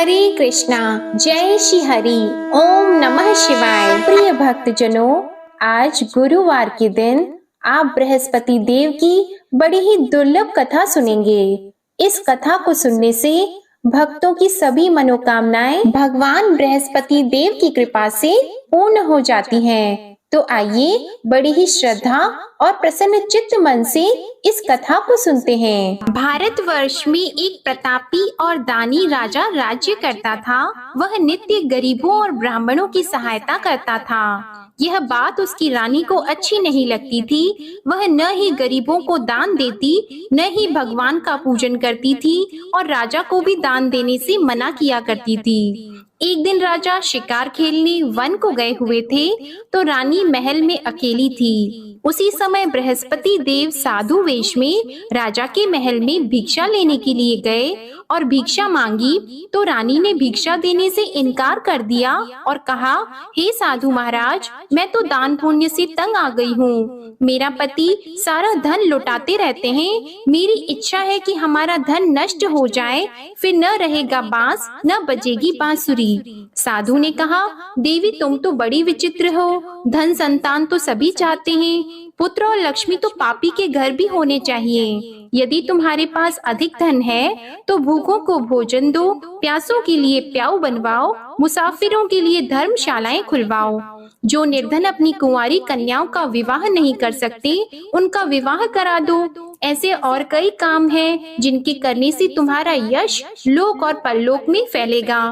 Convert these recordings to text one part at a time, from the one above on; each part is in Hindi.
हरे कृष्णा, जय श्री हरि। ओम नमः शिवाय। प्रिय भक्तजनों, आज गुरुवार के दिन आप बृहस्पति देव की बड़ी ही दुर्लभ कथा सुनेंगे। इस कथा को सुनने से भक्तों की सभी मनोकामनाएं भगवान बृहस्पति देव की कृपा से पूर्ण हो जाती हैं। तो आइए बड़ी ही श्रद्धा और प्रसन्न चित्त मन से इस कथा को सुनते हैं। भारतवर्ष में एक प्रतापी और दानी राजा राज्य करता था। वह नित्य गरीबों और ब्राह्मणों की सहायता करता था। यह बात उसकी रानी को अच्छी नहीं लगती थी। वह न ही गरीबों को दान देती, न ही भगवान का पूजन करती थी और राजा को भी दान देने से मना किया करती थी। एक दिन राजा शिकार खेलने वन को गए हुए थे, तो रानी महल में अकेली थी। उसी समय बृहस्पति देव साधु वेश में राजा के महल में भिक्षा लेने के लिए गए और भिक्षा मांगी, तो रानी ने भिक्षा देने से इनकार कर दिया और कहा, हे साधु महाराज, मैं तो दान पुण्य से तंग आ गई हूँ। मेरा पति सारा धन लुटाते रहते हैं। मेरी इच्छा है कि हमारा धन नष्ट हो जाए, फिर न रहेगा बांस, न बजेगी बांसुरी। साधु ने कहा, देवी तुम तो बड़ी विचित्र हो। धन संतान तो सभी चाहते हैं, पुत्र और लक्ष्मी तो पापी के घर भी होने चाहिए। यदि तुम्हारे पास अधिक धन है तो भूखों को भोजन दो, प्यासों के लिए प्याऊ बनवाओ, मुसाफिरों के लिए धर्मशालाएं खुलवाओ। जो निर्धन अपनी कुंवारी कन्याओं का विवाह नहीं कर सकते, उनका विवाह करा दो। ऐसे और कई काम हैं जिनके करने से तुम्हारा यश लोक और परलोक में फैलेगा।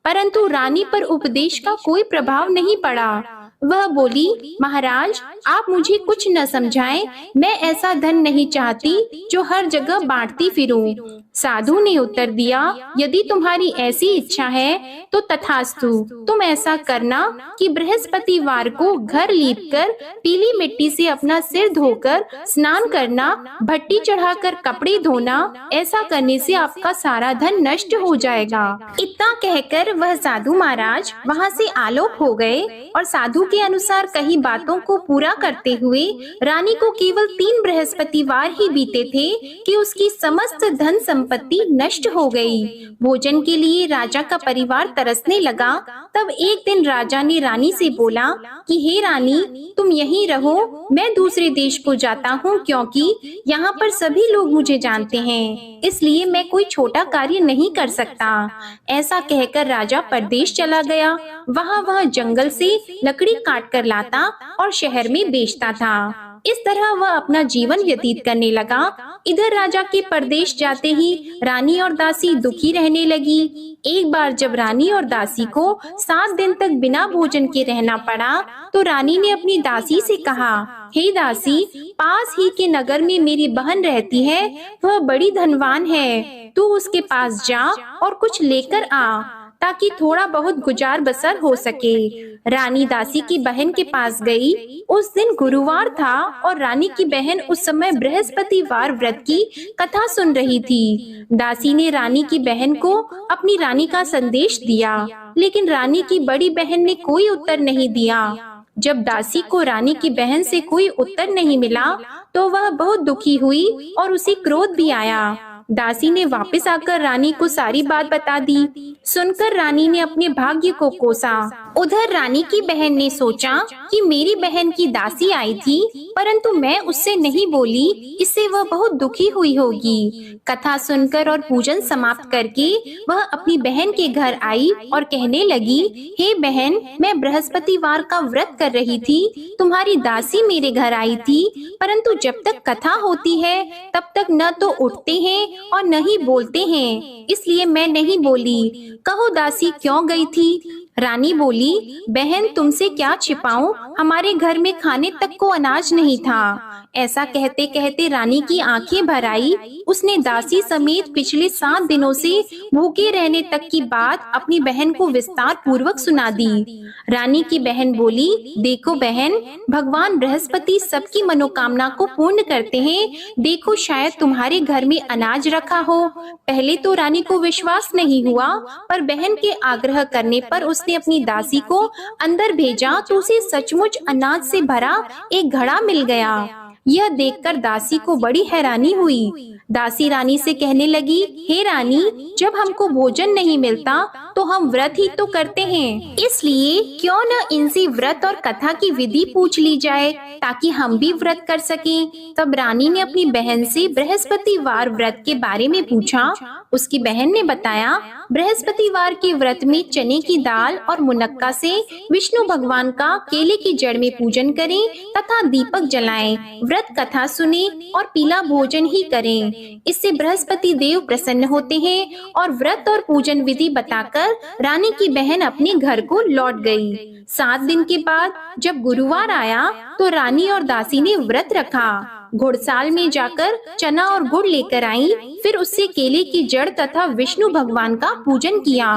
परंतु रानी पर उपदेश का कोई प्रभाव नहीं पड़ा। वह बोली, महाराज आप मुझे कुछ न समझाएं। मैं ऐसा धन नहीं चाहती जो हर जगह बांटती फिरूं। साधु ने उत्तर दिया, यदि तुम्हारी ऐसी इच्छा है तो तथास्तु। तुम ऐसा करना कि बृहस्पतिवार को घर लीपकर पीली मिट्टी से अपना सिर धोकर स्नान करना, भट्टी चढ़ाकर कपड़े धोना। ऐसा करने से आपका सारा धन नष्ट हो जाएगा। इतना कहकर वह साधु महाराज वहाँ से आलोक हो गए और साधु के अनुसार कई बातों को पूरा करते हुए रानी को केवल 3 बृहस्पतिवार ही बीते थे कि उसकी समस्त धन संपत्ति नष्ट हो गई। भोजन के लिए राजा का परिवार तरसने लगा। तब एक दिन राजा ने रानी से बोला कि हे रानी, तुम यहीं रहो, मैं दूसरे देश को जाता हूँ, क्योंकि यहाँ पर सभी लोग मुझे जानते हैं, इसलिए मैं कोई छोटा कार्य नहीं कर सकता। ऐसा कहकर राजा परदेश चला गया। वह जंगल से लकड़ी काट कर लाता और शहर में बेचता था। इस तरह वह अपना जीवन व्यतीत करने लगा। इधर राजा के परदेश जाते ही रानी और दासी दुखी रहने लगी। एक बार जब रानी और दासी को 7 दिन तक बिना भोजन के रहना पड़ा, तो रानी ने अपनी दासी से कहा, हे दासी, पास ही के नगर में मेरी बहन रहती है, वह बड़ी धनवान है। तू उसके पास जा और कुछ लेकर आ, ताकि थोड़ा बहुत गुजार बसर हो सके। रानी दासी की बहन के पास गई। उस दिन गुरुवार था और रानी की बहन उस समय बृहस्पतिवार व्रत की कथा सुन रही थी। दासी ने रानी की बहन को अपनी रानी का संदेश दिया, लेकिन रानी की बड़ी बहन ने कोई उत्तर नहीं दिया। जब दासी को रानी की बहन से कोई उत्तर नहीं मिला, तो वह बहुत दुखी हुई और उसे क्रोध भी आया। दासी ने वापस आकर रानी को सारी बात बता दी। सुनकर रानी ने अपने भाग्य को कोसा। उधर रानी की बहन ने सोचा कि मेरी बहन की दासी आई थी, परंतु मैं उससे नहीं बोली, इससे वह बहुत दुखी हुई होगी। कथा सुनकर और पूजन समाप्त करके वह अपनी बहन के घर आई और कहने लगी, हे बहन, मैं बृहस्पतिवार का व्रत कर रही थी, तुम्हारी दासी मेरे घर आई थी, परंतु जब तक कथा होती है तब तक न तो उठते हैं और न ही बोलते हैं, इसलिए मैं नहीं बोली। कहो दासी क्यों गई थी? रानी बोली, बहन तुमसे क्या छिपाऊं, हमारे घर में खाने तक को अनाज नहीं था। ऐसा कहते कहते रानी की आंखें भर आई। उसने दासी समेत पिछले 7 दिनों से भूखे रहने तक की बात अपनी बहन को विस्तार पूर्वक सुना दी। रानी की बहन बोली, देखो बहन, भगवान बृहस्पति सबकी मनोकामना को पूर्ण करते हैं। देखो शायद तुम्हारे घर में अनाज रखा हो। पहले तो रानी को विश्वास नहीं हुआ, पर बहन के आग्रह करने पर उसने अपनी दासी को अंदर भेजा तो उसे सचमुच अनाज से भरा एक घड़ा मिल गया। यह देखकर दासी को बड़ी हैरानी हुई। दासी रानी से कहने लगी, हे रानी, जब हमको भोजन नहीं मिलता तो हम व्रत ही तो करते हैं, इसलिए क्यों न इनसे व्रत और कथा की विधि पूछ ली जाए ताकि हम भी व्रत कर सकें। तब रानी ने अपनी बहन से बृहस्पतिवार व्रत के बारे में पूछा। उसकी बहन ने बताया, बृहस्पतिवार के व्रत में चने की दाल और मुनक्का से विष्णु भगवान का केले की जड़ में पूजन करें तथा दीपक जलाएं, व्रत कथा सुने और पीला भोजन ही करें। इससे बृहस्पति देव प्रसन्न होते हैं। और व्रत और पूजन विधि बताकर रानी की बहन अपने घर को लौट गई। 7 दिन के बाद जब गुरुवार आया तो रानी और दासी ने व्रत रखा। घुड़साल में जाकर चना और गुड़ लेकर आई, फिर उससे केले की जड़ तथा विष्णु भगवान का पूजन किया।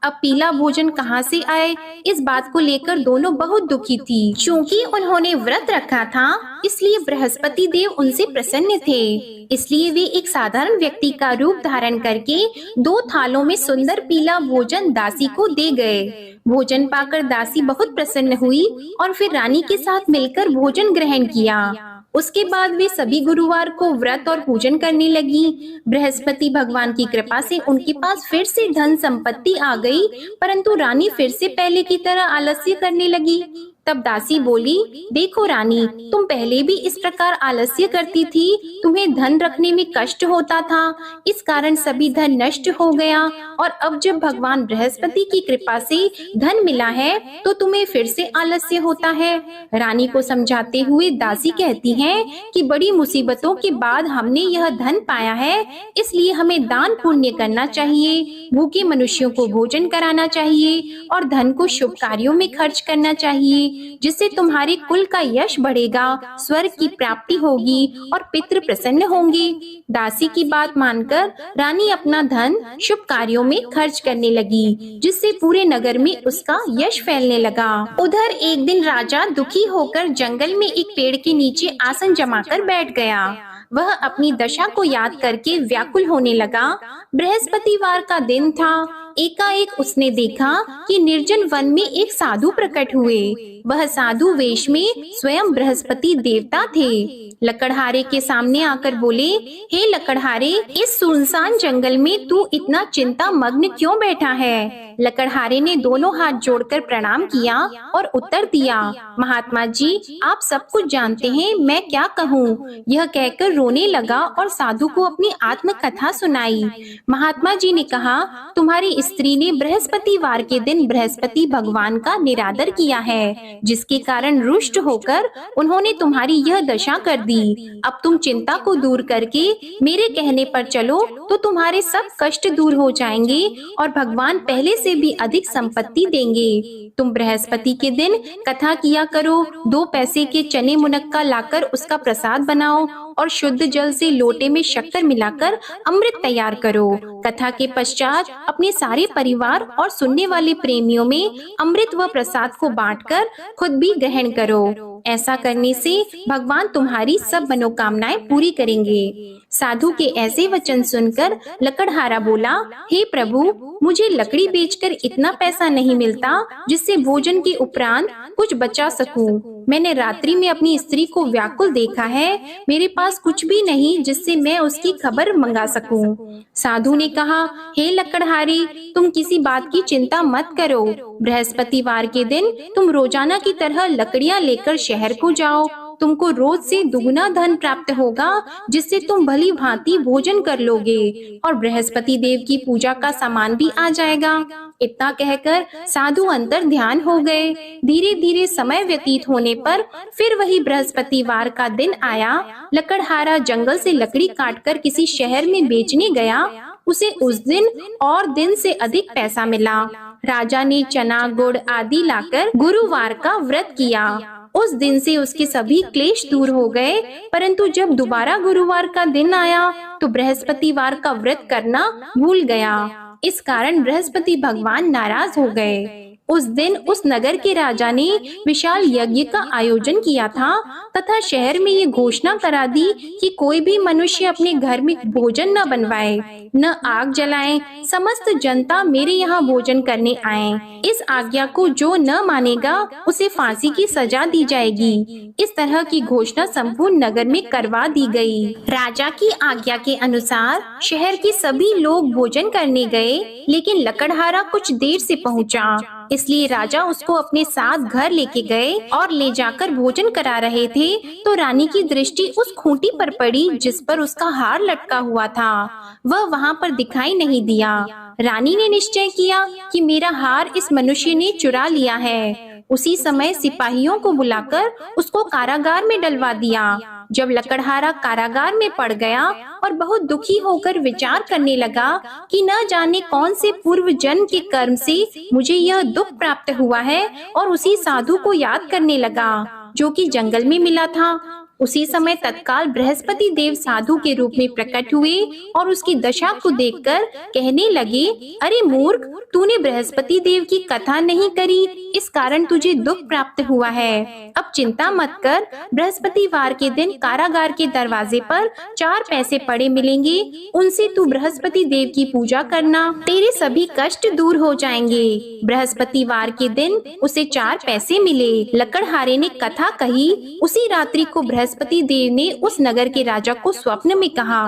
अब पीला भोजन कहाँ से आए, इस बात को लेकर दोनों बहुत दुखी थी। चूँकि उन्होंने व्रत रखा था, इसलिए बृहस्पति देव उनसे प्रसन्न थे। इसलिए वे एक साधारण व्यक्ति का रूप धारण करके 2 थालों में सुंदर पीला भोजन दासी को दे गए। भोजन पाकर दासी बहुत प्रसन्न हुई और फिर रानी के साथ मिलकर भोजन ग्रहण किया। उसके बाद वे सभी गुरुवार को व्रत और पूजन करने लगी। बृहस्पति भगवान की कृपा से उनके पास फिर से धन संपत्ति आ गई, परंतु रानी फिर से पहले की तरह आलस्य करने लगी। तब दासी बोली, देखो रानी, तुम पहले भी इस प्रकार आलस्य करती थी, तुम्हें धन रखने में कष्ट होता था, इस कारण सभी धन नष्ट हो गया, और अब जब भगवान बृहस्पति की कृपा से धन मिला है तो तुम्हें फिर से आलस्य होता है। रानी को समझाते हुए दासी कहती है कि बड़ी मुसीबतों के बाद हमने यह धन पाया है, इसलिए हमें दान पुण्य करना चाहिए, भूखे मनुष्यों को भोजन कराना चाहिए और धन को शुभ कार्यों में खर्च करना चाहिए, जिससे तुम्हारे कुल का यश बढ़ेगा, स्वर्ग की प्राप्ति होगी और पितृ प्रसन्न होंगे। दासी की बात मानकर रानी अपना धन शुभ कार्यों में खर्च करने लगी, जिससे पूरे नगर में उसका यश फैलने लगा। उधर एक दिन राजा दुखी होकर जंगल में एक पेड़ के नीचे आसन जमाकर बैठ गया। वह अपनी दशा को याद करके व्याकुल होने लगा। बृहस्पतिवार का दिन था। एकाएक उसने देखा कि निर्जन वन में एक साधु प्रकट हुए। वह साधु वेश में स्वयं बृहस्पति देवता थे। लकड़हारे के सामने आकर बोले, हे लकड़हारे, इस सुनसान जंगल में तू इतना चिंता मग्न क्यों बैठा है? लकड़हारे ने दोनों हाथ जोड़कर प्रणाम किया और उत्तर दिया, महात्मा जी, आप सब कुछ जानते हैं, मैं क्या कहूँ। यह कहकर रोने लगा और साधु को अपनी आत्मकथा सुनाई। महात्मा जी ने कहा, तुम्हारी स्त्री ने बृहस्पतिवार के दिन बृहस्पति भगवान का निरादर किया है, जिसके कारण रुष्ट होकर उन्होंने तुम्हारी यह दशा कर दी। अब तुम चिंता को दूर करके मेरे कहने पर चलो तो तुम्हारे सब कष्ट दूर हो जाएंगे और भगवान पहले से भी अधिक संपत्ति देंगे। तुम बृहस्पति के दिन कथा किया करो, 2 पैसे के चने मुनक्का लाकर उसका प्रसाद बनाओ और शुद्ध जल से लोटे में शक्कर मिलाकर अमृत तैयार करो। कथा के पश्चात अपने सारे परिवार और सुनने वाले प्रेमियों में अमृत व प्रसाद को बांटकर खुद भी ग्रहण करो। ऐसा करने से भगवान तुम्हारी सब मनोकामनाएं पूरी करेंगे। साधु के ऐसे वचन सुनकर लकड़हारा बोला, हे प्रभु, मुझे लकड़ी बेचकर इतना पैसा नहीं मिलता जिससे भोजन के उपरांत कुछ बचा सकूं। मैंने रात्रि में अपनी स्त्री को व्याकुल देखा है, मेरे पास कुछ भी नहीं जिससे मैं उसकी खबर मंगा सकूं। साधु ने कहा, हे लकड़हारे, तुम किसी बात की चिंता मत करो। बृहस्पतिवार के दिन तुम रोजाना की तरह लकड़ियां लेकर शहर को जाओ। तुमको रोज से दुगुना धन प्राप्त होगा, जिससे तुम भली भांति भोजन कर लोगे और बृहस्पति देव की पूजा का सामान भी आ जाएगा। इतना कहकर साधु अंतर ध्यान हो गए। धीरे धीरे समय व्यतीत होने पर फिर वही बृहस्पतिवार का दिन आया। लकड़हारा जंगल से लकड़ी काटकर किसी शहर में बेचने गया। उसे उस दिन और दिन से अधिक पैसा मिला। राजा ने चना गुड़ आदि लाकर गुरुवार का व्रत किया। उस दिन से उसके सभी क्लेश दूर हो गए, परंतु जब दोबारा गुरुवार का दिन आया तो बृहस्पतिवार का व्रत करना भूल गया। इस कारण बृहस्पति भगवान नाराज हो गए। उस दिन उस नगर के राजा ने विशाल यज्ञ का आयोजन किया था तथा शहर में ये घोषणा करा दी कि कोई भी मनुष्य अपने घर में भोजन न बनवाए, न आग जलाए। समस्त जनता मेरे यहाँ भोजन करने आए। इस आज्ञा को जो न मानेगा उसे फांसी की सजा दी जाएगी। इस तरह की घोषणा संपूर्ण नगर में करवा दी गई। राजा की आज्ञा के अनुसार शहर के सभी लोग भोजन करने गए, लेकिन लकड़हारा कुछ देर से पहुंचा, इसलिए राजा उसको अपने साथ घर लेके गए और ले जाकर भोजन करा रहे थे तो रानी की दृष्टि उस खूंटी पर पड़ी जिस पर उसका हार लटका हुआ था। वह वहाँ पर दिखाई नहीं दिया। रानी ने निश्चय किया कि मेरा हार इस मनुष्य ने चुरा लिया है। उसी समय सिपाहियों को बुलाकर उसको कारागार में डलवा दिया। जब लकड़हारा कारागार में पड़ गया और बहुत दुखी होकर विचार करने लगा कि न जाने कौन से पूर्व जन्म के कर्म से मुझे यह दुख प्राप्त हुआ है, और उसी साधु को याद करने लगा जो कि जंगल में मिला था। उसी समय तत्काल बृहस्पति देव साधु के रूप में प्रकट हुए और उसकी दशा को देखकर कहने लगे, अरे मूर्ख, तूने बृहस्पति देव की कथा नहीं करी, इस कारण तुझे दुख प्राप्त हुआ है। अब चिंता मत कर, बृहस्पतिवार के दिन कारागार के दरवाजे पर 4 पैसे पड़े मिलेंगे, उनसे तू बृहस्पति देव की पूजा करना, तेरे सभी कष्ट दूर हो जाएंगे। बृहस्पतिवार के दिन उसे 4 पैसे मिले। लकड़हारे ने कथा कही। उसी रात्रि को बृहस्पति देव ने उस नगर के राजा को स्वप्न में कहा,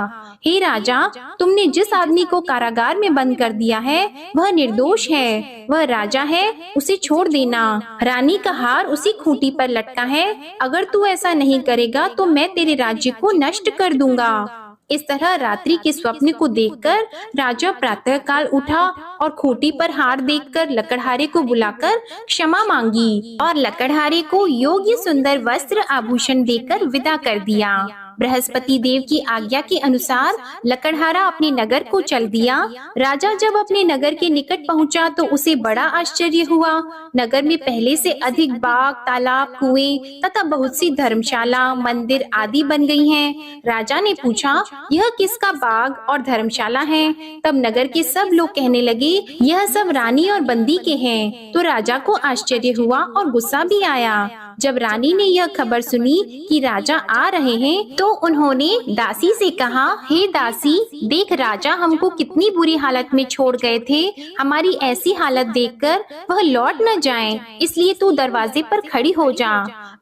हे राजा, तुमने जिस आदमी को कारागार में बंद कर दिया है वह निर्दोष है, वह राजा है, उसे छोड़ देना। रानी का हार उसी खूंटी पर लटका है, अगर तू ऐसा नहीं करेगा तो मैं तेरे राज्य को नष्ट कर दूंगा। इस तरह रात्रि के स्वप्न को देखकर राजा प्रातः काल उठा और खूंटी पर हार देखकर लकड़हारे को बुलाकर क्षमा मांगी और लकड़हारे को योग्य सुंदर वस्त्र आभूषण देकर विदा कर दिया। बृहस्पति देव की आज्ञा के अनुसार लकड़हारा अपने नगर को चल दिया। राजा जब अपने नगर के निकट पहुंचा तो उसे बड़ा आश्चर्य हुआ। नगर में पहले से अधिक बाग, तालाब, कुएं तथा बहुत सी धर्मशाला, मंदिर आदि बन गई हैं। राजा ने पूछा, यह किसका बाग और धर्मशाला है? तब नगर के सब लोग कहने लगे, यह सब रानी और बंदी के हैं। तो राजा को आश्चर्य हुआ और गुस्सा भी आया। जब रानी ने यह खबर सुनी कि राजा आ रहे हैं तो उन्होंने दासी से कहा, हे दासी, देख राजा हमको कितनी बुरी हालत में छोड़ गए थे। हमारी ऐसी हालत देखकर वह लौट न जाएं, इसलिए तू दरवाजे पर खड़ी हो जा।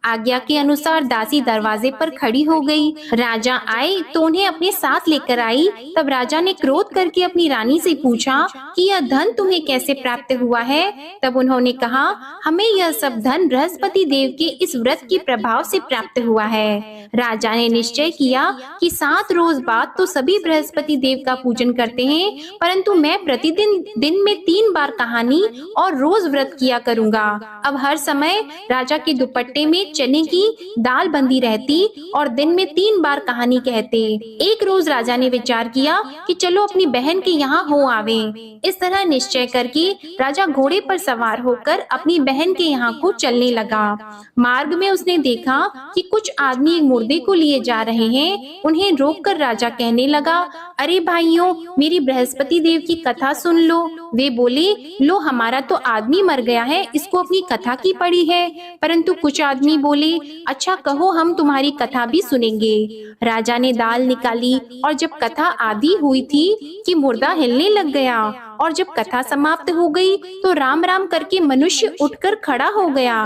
आज्ञा के अनुसार दासी दरवाजे पर खड़ी हो गई। राजा आए तो उन्हें अपने साथ लेकर आई। तब राजा ने क्रोध करके अपनी रानी से पूछा कि यह धन तुम्हें कैसे प्राप्त हुआ है? तब उन्होंने कहा, हमें यह सब धन बृहस्पति देव के इस व्रत के प्रभाव से प्राप्त हुआ है। राजा ने निश्चय किया कि 7 रोज बाद तो सभी बृहस्पति देव का पूजन करते हैं, परंतु मैं प्रतिदिन दिन में 3 बार कहानी और रोज व्रत किया करूंगा। अब हर समय राजा के दुपट्टे में चने की दाल बंधी रहती और दिन में 3 बार कहानी कहते। एक रोज राजा ने विचार किया कि चलो अपनी बहन के यहाँ हो आवे। इस तरह निश्चय करके राजा घोड़े पर सवार होकर अपनी बहन के यहाँ को चलने लगा। मार्ग में उसने देखा कि कुछ आदमी एक मुर्दे को लिए जा रहे हैं। उन्हें रोककर राजा कहने लगा, अरे भाइयों, मेरी बृहस्पति देव की कथा सुन लो। वे बोले, लो हमारा तो आदमी मर गया है, इसको अपनी कथा की पड़ी है। परंतु कुछ आदमी बोले, अच्छा कहो, हम तुम्हारी कथा भी सुनेंगे। राजा ने दाल निकाली और जब कथा आधी हुई थी कि मुर्दा हिलने लग गया, और जब कथा समाप्त हो गई तो राम राम करके मनुष्य उठकर खड़ा हो गया।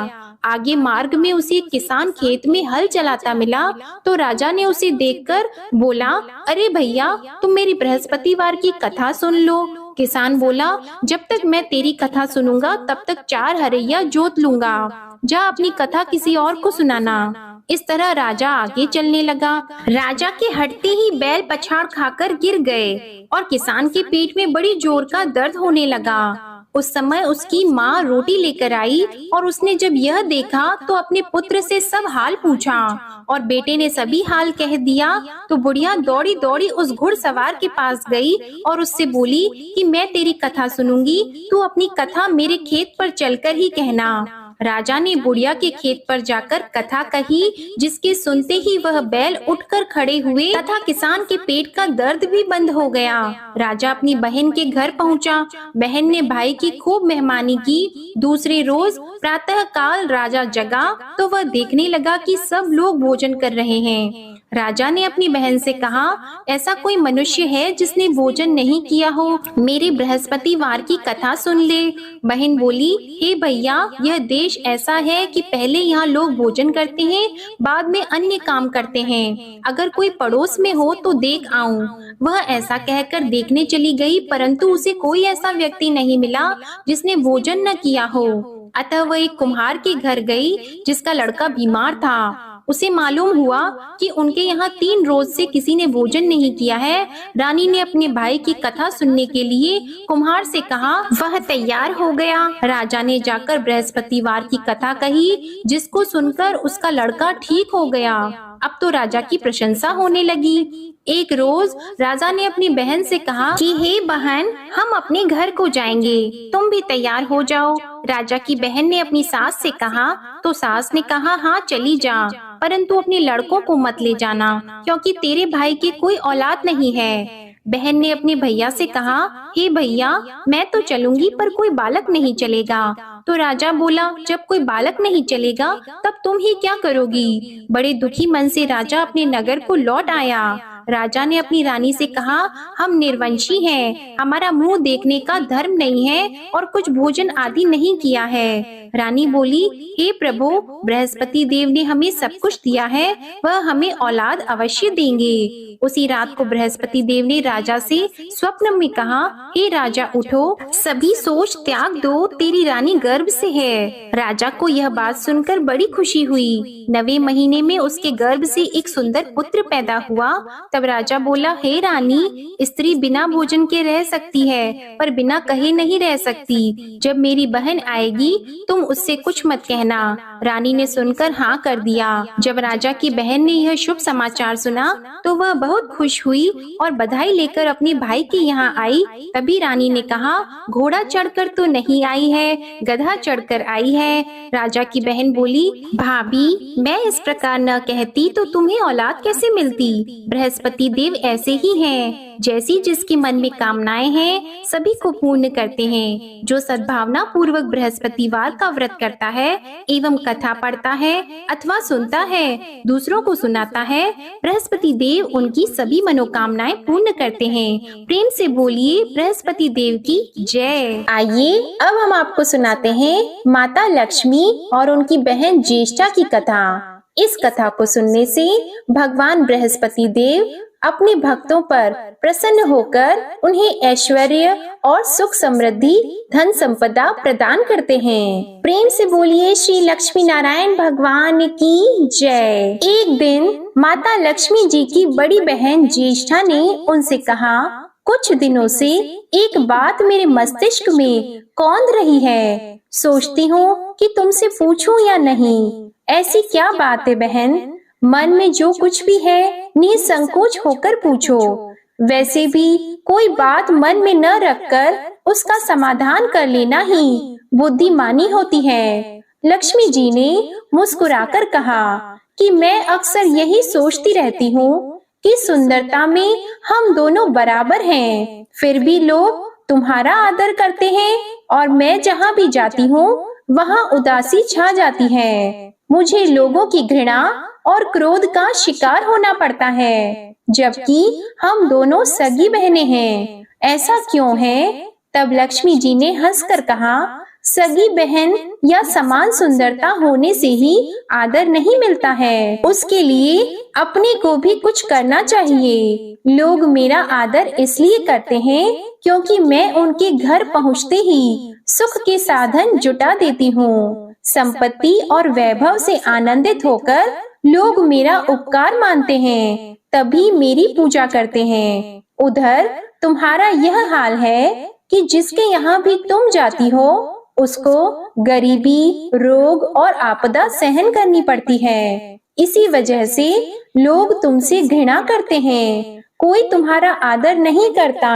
आगे मार्ग में उसे एक किसान खेत में हल चलाता मिला तो राजा ने उसे देखकर बोला, अरे भैया, तुम मेरी बृहस्पतिवार की कथा सुन लो। किसान बोला, जब तक मैं तेरी कथा सुनूंगा तब तक 4 हरैया जोत लूंगा। जा अपनी कथा किसी और को सुनाना। इस तरह राजा आगे चलने लगा। राजा के हटते ही बैल पछाड़ खाकर गिर गए और किसान के पेट में बड़ी जोर का दर्द होने लगा। उस समय उसकी माँ रोटी लेकर आई और उसने जब यह देखा तो अपने पुत्र से सब हाल पूछा और बेटे ने सभी हाल कह दिया। तो बुढ़िया दौड़ी दौड़ी उस घुड़सवार के पास गई और उससे बोली कि मैं तेरी कथा सुनूंगी, तू अपनी कथा मेरे खेत पर चलकर ही कहना। राजा ने बुढ़िया के खेत पर जाकर कथा कही, जिसके सुनते ही वह बैल उठकर खड़े हुए तथा किसान के पेट का दर्द भी बंद हो गया। राजा अपनी बहन के घर पहुंचा। बहन ने भाई की खूब मेहमानी की। दूसरे रोज प्रातः काल राजा जगा तो वह देखने लगा कि सब लोग भोजन कर रहे हैं। राजा ने अपनी बहन से कहा, ऐसा कोई मनुष्य है जिसने भोजन नहीं किया हो? मेरे बृहस्पतिवार की कथा सुन ले। बहन बोली, हे भैया, यह देश ऐसा है कि पहले यहाँ लोग भोजन करते हैं, बाद में अन्य काम करते हैं। अगर कोई पड़ोस में हो तो देख आऊं। वह ऐसा कहकर देखने चली गई, परंतु उसे कोई ऐसा व्यक्ति नहीं मिला जिसने भोजन न किया हो। अतः वह एक कुम्हार के घर गई जिसका लड़का बीमार था। उसे मालूम हुआ कि उनके यहाँ 3 रोज से किसी ने भोजन नहीं किया है। रानी ने अपने भाई की कथा सुनने के लिए कुम्हार से कहा। वह तैयार हो गया। राजा ने जाकर बृहस्पतिवार की कथा कही, जिसको सुनकर उसका लड़का ठीक हो गया। अब तो राजा की प्रशंसा होने लगी। एक रोज राजा ने अपनी बहन से कहा कि हे बहन, हम अपने घर को जाएंगे, तुम भी तैयार हो जाओ। राजा की बहन ने अपनी सास से कहा तो सास ने कहा, हाँ चली जा, परंतु अपने लड़कों को मत ले जाना, क्योंकि तेरे भाई की कोई औलाद नहीं है। बहन ने अपने भैया से कहा, हे भैया, मैं तो चलूंगी पर कोई बालक नहीं चलेगा। तो राजा बोला, जब कोई बालक नहीं चलेगा तब तुम ही क्या करोगी? बड़े दुखी मन से राजा अपने नगर को लौट आया। राजा ने अपनी रानी से कहा, हम निर्वंशी हैं, हमारा मुंह देखने का धर्म नहीं है और कुछ भोजन आदि नहीं किया है। रानी बोली, हे प्रभु, बृहस्पति देव ने हमें सब कुछ दिया है, वह हमें औलाद अवश्य देंगे। उसी रात को बृहस्पति देव ने राजा से स्वप्न में कहा, हे राजा उठो, सभी सोच त्याग दो, तेरी रानी गर्भ से है। राजा को यह बात सुनकर बड़ी खुशी हुई। 9वें महीने में उसके गर्भ से एक सुंदर पुत्र पैदा हुआ। तब राजा बोला, हे रानी, स्त्री बिना भोजन के रह सकती है, पर बिना कहे नहीं रह सकती। जब मेरी बहन आएगी तुम उससे कुछ मत कहना। रानी ने सुनकर हाँ कर दिया। जब राजा की बहन ने यह शुभ समाचार सुना तो वह बहुत खुश हुई और बधाई लेकर अपने भाई के यहाँ आई। तभी रानी ने कहा, घोड़ा चढ़कर तो नहीं आई है, गधा चढ़कर आई है। राजा की बहन बोली, भाभी, मैं इस प्रकार न कहती तो तुम्हें औलाद कैसे मिलती? बृहस्पति देव ऐसे ही हैं, जैसी जिसके मन में कामनाएं हैं सभी को पूर्ण करते हैं। जो सद्भावना पूर्वक बृहस्पतिवार का व्रत करता है एवं कथा पढ़ता है अथवा सुनता है, दूसरों को सुनाता है, बृहस्पति देव उनकी सभी मनोकामनाएं पूर्ण करते हैं। प्रेम से बोलिए बृहस्पति देव की जय। आइए अब हम आपको सुनाते हैं माता लक्ष्मी और उनकी बहन ज्येष्ठा की कथा। इस कथा को सुनने से भगवान बृहस्पति देव अपने भक्तों पर प्रसन्न होकर उन्हें ऐश्वर्य और सुख समृद्धि, धन संपदा प्रदान करते हैं। प्रेम से बोलिए श्री लक्ष्मी नारायण भगवान की जय। एक दिन माता लक्ष्मी जी की बड़ी बहन ज्येष्ठा ने उनसे कहा, कुछ दिनों से एक बात मेरे मस्तिष्क में कौंध रही है, सोचती हूँ कि तुमसे पूछूं या नहीं। ऐसी क्या बात है बहन? मन में जो कुछ भी है निसंकोच होकर पूछो। वैसे भी कोई बात मन में न रखकर उसका समाधान कर लेना ही बुद्धिमानी होती है। लक्ष्मी जी ने मुस्कुराकर कहा कि मैं अक्सर यही सोचती रहती हूँ कि सुंदरता में हम दोनों बराबर हैं, फिर भी लोग तुम्हारा आदर करते हैं और मैं जहाँ भी जाती हूँ वहाँ उदासी छा जाती है। मुझे लोगों की घृणा और क्रोध का शिकार होना पड़ता है, जबकि हम दोनों सगी बहनें हैं। ऐसा क्यों है? तब लक्ष्मी जी ने हंसकर कहा, सगी बहन या समान सुंदरता होने से ही आदर नहीं मिलता है, उसके लिए अपने को भी कुछ करना चाहिए। लोग मेरा आदर इसलिए करते हैं क्योंकि मैं उनके घर पहुँचते ही सुख के साधन जुटा देती हूँ। संपत्ति और वैभव से आनंदित होकर लोग मेरा उपकार मानते हैं, तभी मेरी पूजा करते हैं। उधर तुम्हारा यह हाल है कि जिसके यहाँ भी तुम जाती हो उसको गरीबी, रोग और आपदा सहन करनी पड़ती है। इसी वजह से लोग तुमसे घृणा करते हैं। कोई तुम्हारा आदर नहीं करता।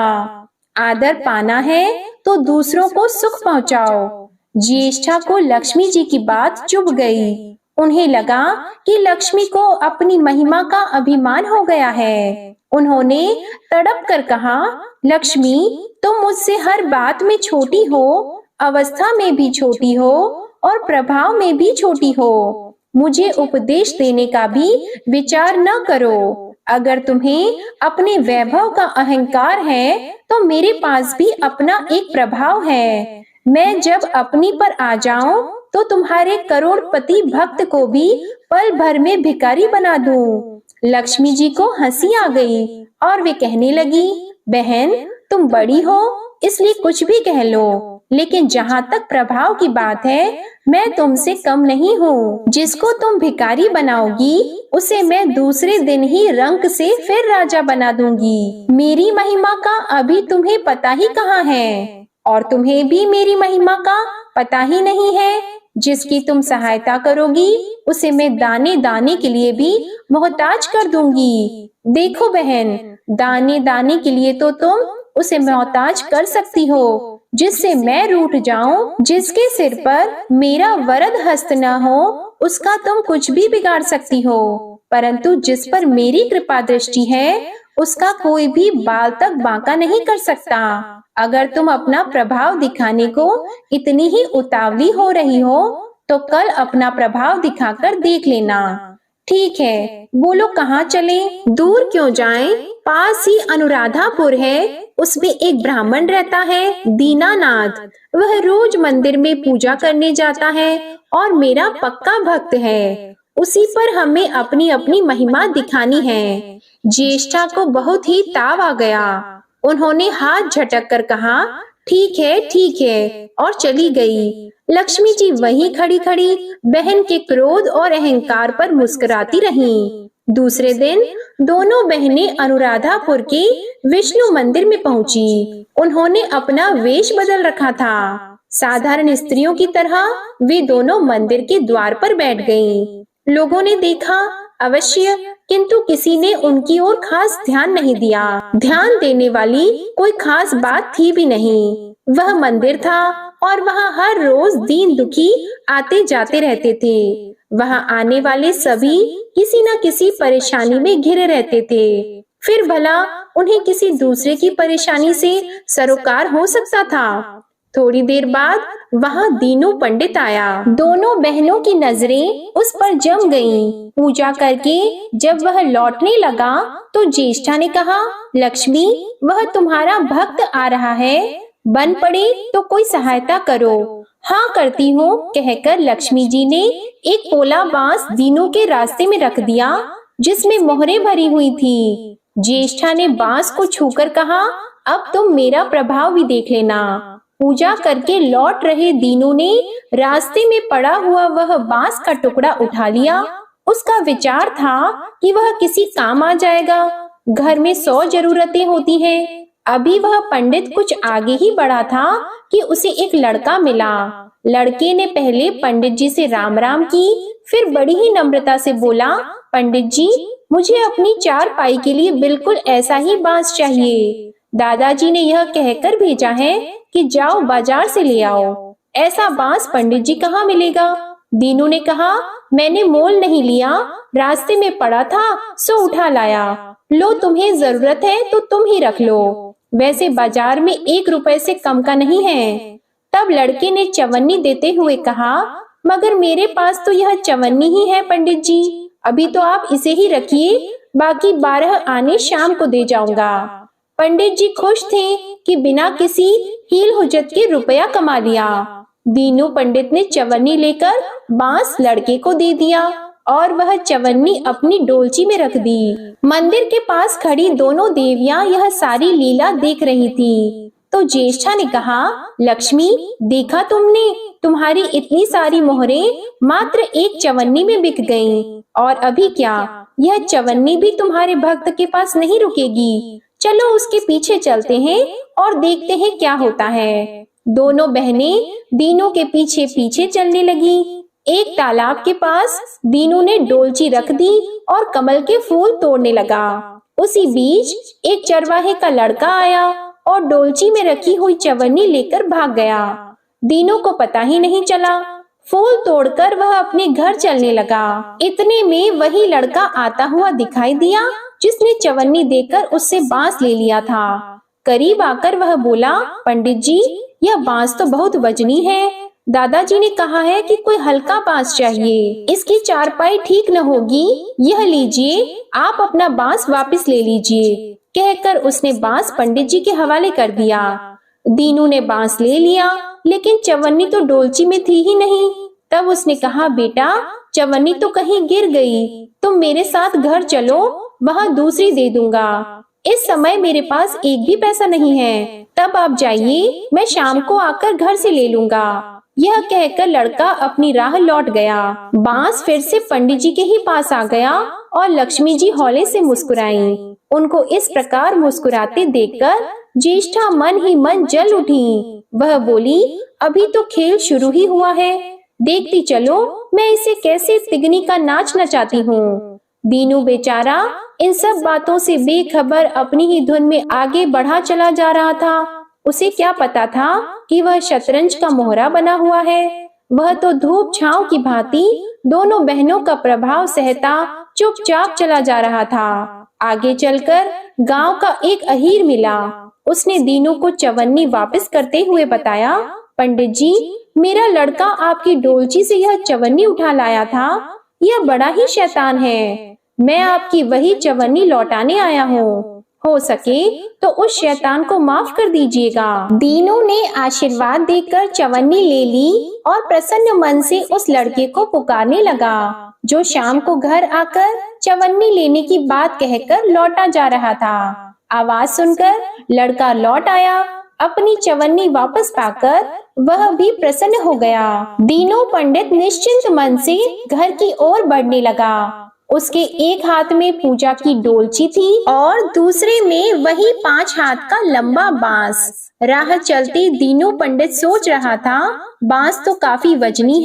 आदर पाना है तो दूसरों को सुख पहुंचाओ। ज्येष्ठा को लक्ष्मी जी की बात चुभ गई। उन्हें लगा कि लक्ष्मी को अपनी महिमा का अभिमान हो गया है। उन्होंने तड़प कर कहा, लक्ष्मी, तुम मुझसे हर बात में छोटी हो, अवस्था में भी छोटी हो और प्रभाव में भी छोटी हो। मुझे उपदेश देने का भी विचार न करो। अगर तुम्हें अपने वैभव का अहंकार है तो मेरे पास भी अपना एक प्रभाव है। मैं जब अपनी पर आ जाऊं तो तुम्हारे करोड़पति भक्त को भी पल भर में भिखारी बना दूं। लक्ष्मी जी को हंसी आ गई और वे कहने लगी, बहन, तुम बड़ी हो इसलिए कुछ भी कह लो, लेकिन जहाँ तक प्रभाव की बात है, मैं तुमसे कम नहीं हूँ। जिसको तुम भिखारी बनाओगी उसे मैं दूसरे दिन ही रंक से फिर राजा बना दूंगी। मेरी महिमा का अभी तुम्हें पता ही कहाँ है, और तुम्हें भी मेरी महिमा का पता ही नहीं है। जिसकी तुम सहायता करोगी उसे मैं दाने दाने के लिए भी मोहताज कर दूंगी। देखो बहन, दाने दाने के लिए तो तुम उसे मोहताज कर सकती हो, जिससे मैं रूठ जाऊं। जिसके सिर पर मेरा वरद हस्त न हो उसका तुम कुछ भी बिगाड़ सकती हो, परंतु जिस पर मेरी कृपा दृष्टि है उसका कोई भी बाल तक बांका नहीं कर सकता। अगर तुम अपना प्रभाव दिखाने को इतनी ही उतावली हो रही हो तो कल अपना प्रभाव दिखाकर देख लेना। ठीक है, बोलो कहाँ चले? दूर क्यों जाएं? पास ही अनुराधापुर है, उसमें एक ब्राह्मण रहता है, दीनानाथ। वह रोज मंदिर में पूजा करने जाता है और मेरा पक्का भक्त है। उसी पर हमें अपनी अपनी महिमा दिखानी है। ज्येष्ठा को बहुत ही ताव आ गया। उन्होंने हाथ झटक कर कहा, ठीक है, और चली गई। लक्ष्मी जी वहीं खड़ी खड़ी बहन के क्रोध और अहंकार पर मुस्कुराती रहीं। दूसरे दिन दोनों बहनें अनुराधापुर के विष्णु मंदिर में पहुंची। उन्होंने अपना वेश बदल रखा था। साधारण स्त्रियों की तरह वे दोनों मंदिर के द्वार पर बैठ गईं। लोगों ने देखा अवश्य, किंतु किसी ने उनकी ओर खास ध्यान नहीं दिया। ध्यान देने वाली कोई खास बात थी भी नहीं। वह मंदिर था और वहाँ हर रोज दीन दुखी आते जाते रहते थे। वहाँ आने वाले सभी किसी न किसी परेशानी में घिरे रहते थे। फिर भला उन्हें किसी दूसरे की परेशानी से सरोकार हो सकता था? थोड़ी देर बाद वहाँ दीनू पंडित आया। दोनों बहनों की नजरें उस पर जम गईं। पूजा करके जब वह लौटने लगा तो ज्येष्ठा ने कहा, लक्ष्मी, वह तुम्हारा भक्त आ रहा है, बन पड़े तो कोई सहायता करो। हाँ करती हूँ, कहकर लक्ष्मी जी ने एक पोला बांस दीनू के रास्ते में रख दिया, जिसमें मोहरें भरी हुई थी। ज्येष्ठा ने बांस को छूकर कहा, अब तुम मेरा प्रभाव भी देख लेना। पूजा करके लौट रहे दीनू ने रास्ते में पड़ा हुआ वह बांस का टुकड़ा उठा लिया। उसका विचार था कि वह किसी काम आ जाएगा। घर में 100 जरूरतें होती हैं। अभी वह पंडित कुछ आगे ही बढ़ा था कि उसे एक लड़का मिला। लड़के ने पहले पंडित जी से राम राम की, फिर बड़ी ही नम्रता से बोला, पंडित जी, मुझे अपनी 4 पाई के लिए बिल्कुल ऐसा ही बांस चाहिए। दादाजी ने यह कहकर भेजा है कि जाओ बाजार से ले आओ। ऐसा बांस पंडित जी कहाँ मिलेगा? दीनू ने कहा, मैंने मोल नहीं लिया, रास्ते में पड़ा था सो उठा लाया। लो, तुम्हें जरूरत है तो तुम ही रख लो, वैसे बाजार में 1 रुपए से कम का नहीं है। तब लड़के ने चवन्नी देते हुए कहा, मगर मेरे पास तो यह चवन्नी ही है पंडित जी, अभी तो आप इसे ही रखिए, बाकी 12 आने शाम को दे जाऊंगा। पंडित जी खुश थे कि बिना किसी हील हुज्जत के रुपया कमा लिया। दीनू पंडित ने चवन्नी लेकर बांस लड़के को दे दिया और वह चवन्नी अपनी डोलची में रख दी। मंदिर के पास खड़ी दोनों देवियां यह सारी लीला देख रही थी। तो ज्येष्ठा ने कहा, लक्ष्मी, देखा तुमने, तुम्हारी इतनी सारी मोहरें मात्र एक चवन्नी में बिक गईं। और अभी क्या, यह चवन्नी भी तुम्हारे भक्त के पास नहीं रुकेगी। चलो उसके पीछे चलते हैं और देखते हैं क्या होता है। दोनों बहनें दीनू के पीछे पीछे चलने लगी। एक तालाब के पास दीनू ने डोलची रख दी और कमल के फूल तोड़ने लगा। उसी बीच एक चरवाहे का लड़का आया और डोलची में रखी हुई चवन्नी लेकर भाग गया। दीनू को पता ही नहीं चला। फूल तोड़कर वह अपने घर चलने लगा। इतने में वही लड़का आता हुआ दिखाई दिया जिसने चवन्नी देकर उससे बांस ले लिया था। करीब आकर वह बोला, पंडित जी, यह बांस तो बहुत वजनी है। दादाजी ने कहा है कि कोई हल्का बांस चाहिए, इसकी चारपाई ठीक न होगी। यह लीजिए, आप अपना बांस वापस ले लीजिए। कहकर उसने बांस पंडित जी के हवाले कर दिया। दीनू ने बांस ले लिया, लेकिन चवन्नी तो डोलची में थी ही नहीं। तब उसने कहा, बेटा, चवन्नी तो कहीं गिर गई, तुम मेरे साथ घर चलो, वहाँ दूसरी दे दूंगा। इस समय मेरे पास एक भी पैसा नहीं है, तब आप जाइए, मैं शाम को आकर घर से ले लूंगा। यह कहकर लड़का अपनी राह लौट गया। बांस फिर से पंडित जी के ही पास आ गया और लक्ष्मी जी हौले से मुस्कुराई। उनको इस प्रकार मुस्कुराते देखकर ज्येष्ठा मन ही मन जल उठी। वह बोली, अभी तो खेल शुरू ही हुआ है, देखती चलो मैं इसे कैसे तिगनी का नाच नचाती हूँ। दीनू बेचारा इन सब बातों से बेखबर अपनी ही धुन में आगे बढ़ा चला जा रहा था। उसे क्या पता था कि वह शतरंज का मोहरा बना हुआ है। वह तो धूप छांव की भांति दोनों बहनों का प्रभाव सहता चुपचाप चला जा रहा था। आगे चलकर गांव का एक अहीर मिला। उसने दीनू को चवन्नी वापस करते हुए बताया, पंडित जी, मेरा लड़का आपकी डोलची से यह चवन्नी उठा लाया था। यह बड़ा ही शैतान है। मैं आपकी वही चवन्नी लौटाने आया हूँ। हो सके तो उस शैतान को माफ कर दीजिएगा। दीनू ने आशीर्वाद देकर चवन्नी ले ली और प्रसन्न मन से उस लड़के को पुकारने लगा, जो शाम को घर आकर चवन्नी लेने की बात कहकर लौटा जा रहा था। आवाज सुनकर लड़का लौट आया। अपनी चवन्नी वापस पाकर वह भी प्रसन्न हो गया। दीनू पंडित निश्चिंत मन से घर की ओर बढ़ने लगा। उसके एक हाथ में पूजा की डोलची थी और दूसरे में वही 5 हाथ का लंबा बांस। राह चलते दीनू पंडित सोच रहा था, बांस तो काफी वजनी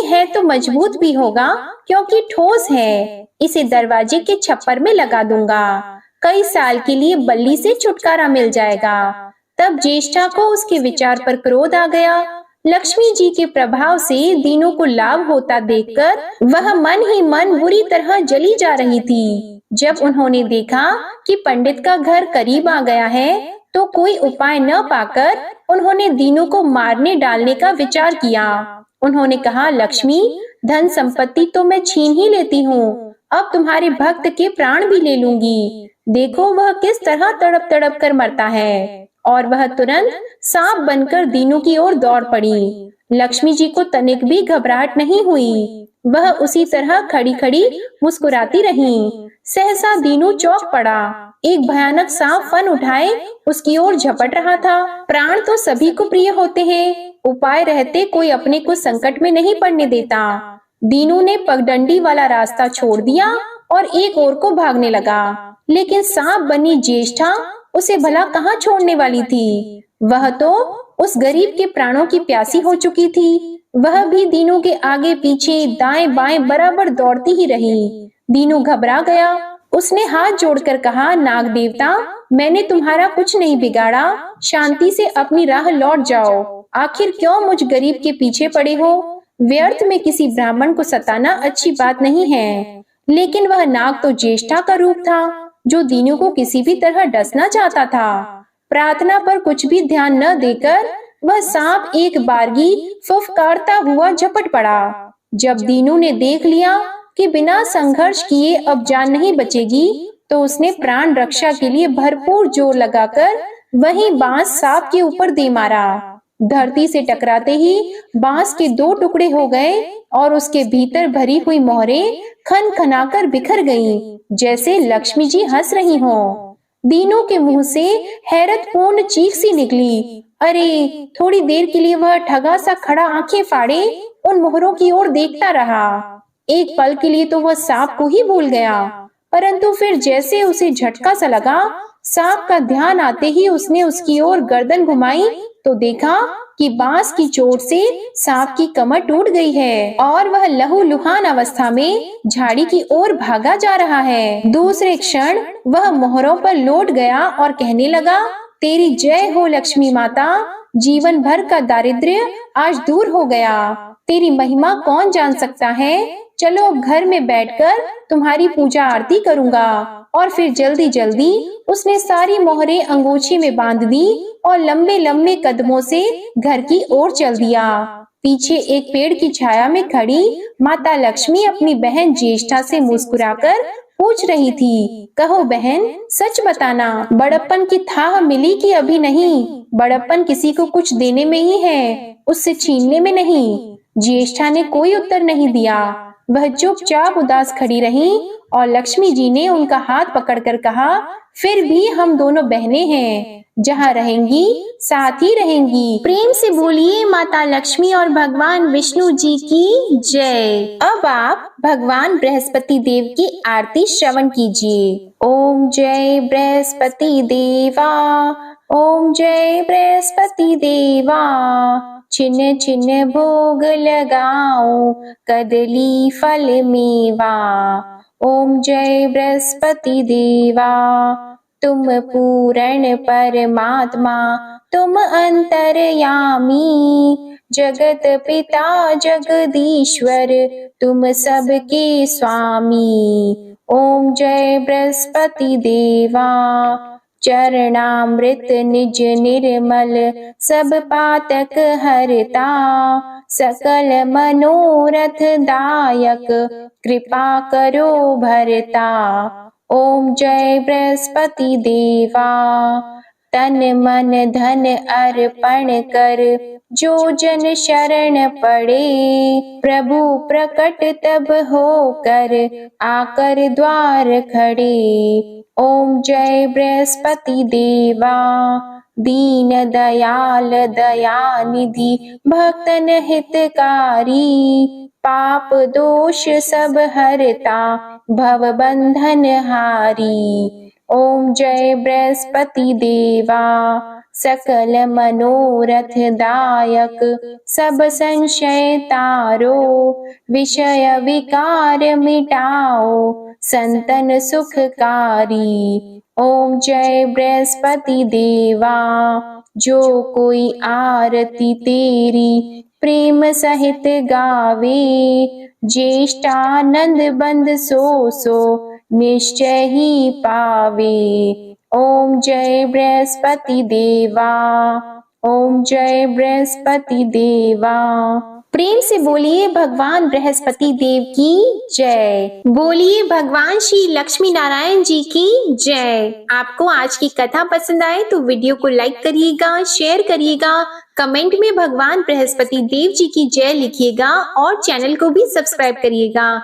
है तो मजबूत भी होगा क्योंकि ठोस है। इसे दरवाजे के छप्पर में लगा दूंगा, कई साल के लिए बल्ली से छुटकारा मिल जाएगा। तब ज्येष्ठा को उसके विचार पर क्रोध आ गया। लक्ष्मी जी के प्रभाव से दीनू को लाभ होता देखकर वह मन ही मन बुरी तरह जली जा रही थी। जब उन्होंने देखा कि पंडित का घर करीब आ गया है, तो कोई उपाय न पाकर उन्होंने दीनू को मारने डालने का विचार किया। उन्होंने कहा, लक्ष्मी, धन संपत्ति तो मैं छीन ही लेती हूँ, अब तुम्हारे भक्त के प्राण भी ले लूंगी। देखो वह किस तरह तड़प तड़प कर मरता है। और वह तुरंत सांप बनकर दीनू की ओर दौड़ पड़ी। लक्ष्मी जी को तनिक भी घबराहट नहीं हुई। वह उसी तरह खड़ी खड़ी मुस्कुराती रही। सहसा दीनू चौंक पड़ा। एक भयानक सांप फन उठाए उसकी ओर झपट रहा था। प्राण तो सभी को प्रिय होते हैं, उपाय रहते कोई अपने को संकट में नहीं पड़ने देता। दीनू ने पगडंडी वाला रास्ता छोड़ दिया और एक ओर को भागने लगा, लेकिन सांप बनी ज्येष्ठा उसे भला कहाँ छोड़ने वाली थी। वह तो उस गरीब के प्राणों की प्यासी हो चुकी थी। वह भी दीनू के आगे पीछे दाएं बाएं बराबर दौड़ती ही रही। दीनू घबरा गया। उसने हाथ जोड़कर कहा, नाग देवता, मैंने तुम्हारा कुछ नहीं बिगाड़ा, शांति से अपनी राह लौट जाओ। आखिर क्यों मुझ गरीब के पीछे पड़े हो? व्यर्थ में किसी ब्राह्मण को सताना अच्छी बात नहीं है। लेकिन वह नाग तो ज्येष्ठा का रूप था, जो दीनू को किसी भी तरह डसना चाहता था। प्रार्थना पर कुछ भी ध्यान न देकर वह सांप एक बारगी फुफकारता हुआ झपट पड़ा। जब दीनू ने देख लिया कि बिना संघर्ष किए अब जान नहीं बचेगी, तो उसने प्राण रक्षा के लिए भरपूर जोर लगाकर वही बांस सांप के ऊपर दे मारा। धरती से टकराते ही बांस के 2 टुकड़े हो गए और उसके भीतर भरी हुई मोहरें खन खनाकर बिखर गईं, जैसे लक्ष्मी जी हंस रही हों। दीनू के मुंह से हैरतपूर्ण चीख सी निकली। अरे! थोड़ी देर के लिए वह ठगा सा खड़ा आंखें फाड़े उन मोहरों की ओर देखता रहा। एक पल के लिए तो वह सांप को ही भूल गया, परंतु फिर जैसे उसे झटका सा लगा, सांप का ध्यान आते ही उसने उसकी ओर गर्दन घुमाई तो देखा कि बांस की चोट से सांप की कमर टूट गई है और वह लहूलुहान अवस्था में झाड़ी की ओर भागा जा रहा है। दूसरे क्षण वह मोहरों पर लौट गया और कहने लगा, तेरी जय हो लक्ष्मी माता। जीवन भर का दारिद्र्य आज दूर हो गया। तेरी महिमा कौन जान सकता है। चलो अब घर में बैठकर तुम्हारी पूजा आरती करूंगा। और फिर जल्दी जल्दी उसने सारी मोहरें अंगोछी में बांध दी और लंबे लंबे कदमों से घर की ओर चल दिया। पीछे एक पेड़ की छाया में खड़ी माता लक्ष्मी अपनी बहन ज्येष्ठा से मुस्कुराकर पूछ रही थी, कहो बहन, सच बताना, बड़प्पन की थाह मिली कि अभी नहीं। बड़प्पन किसी को कुछ देने में ही है, उससे छीनने में नहीं। ज्येष्ठा ने कोई उत्तर नहीं दिया। वह चुपचाप उदास खड़ी रही और लक्ष्मी जी ने उनका हाथ पकड़कर कहा, फिर भी हम दोनों बहनें हैं, जहाँ रहेंगी साथ ही रहेंगी। प्रेम से बोलिए माता लक्ष्मी और भगवान विष्णु जी की जय। अब आप भगवान बृहस्पति देव की आरती श्रवण कीजिए। ओम जय बृहस्पति देवा, ओम जय बृहस्पति देवा। छिन्न छिन्न भोग लगाओ, कदली फल मेवा। ओम जय बृहस्पति देवा। तुम पूर्ण परमात्मा, तुम अंतर्यामी, जगत पिता जगदीश्वर, तुम सबके स्वामी। ओम जय बृहस्पति देवा। चरणामृत निज निर्मल, सब पातक हरता, सकल मनोरथ दायक, कृपा करो भरता। ओम जय बृहस्पति देवा। तन मन धन अर्पण कर, जो जन शरण पड़े, प्रभु प्रकट तब होकर, आकर द्वार खड़े। ओम जय बृहस्पति देवा। दीन दयाल दयानिधि, भक्तन हितकारी, पाप दोष सब हरता, भव बंधन हारी। ओम जय बृहस्पति देवा। सकल मनोरथ दायक, सब संशय तारो, विषय विकार मिटाओ, संतन सुखकारी। ओम जय बृहस्पति देवा। जो कोई आरती तेरी प्रेम सहित गावे, ज्येष्ठानंद बंद सो सो निश्चय ही पावे। ओम जय बृहस्पति देवा। ओम जय बृहस्पति देवा। प्रेम से बोलिए भगवान बृहस्पति देव की जय। बोलिए भगवान श्री लक्ष्मी नारायण जी की जय। आपको आज की कथा पसंद आए तो वीडियो को लाइक करिएगा, शेयर करिएगा, कमेंट में भगवान बृहस्पति देव जी की जय लिखिएगा और चैनल को भी सब्सक्राइब करिएगा।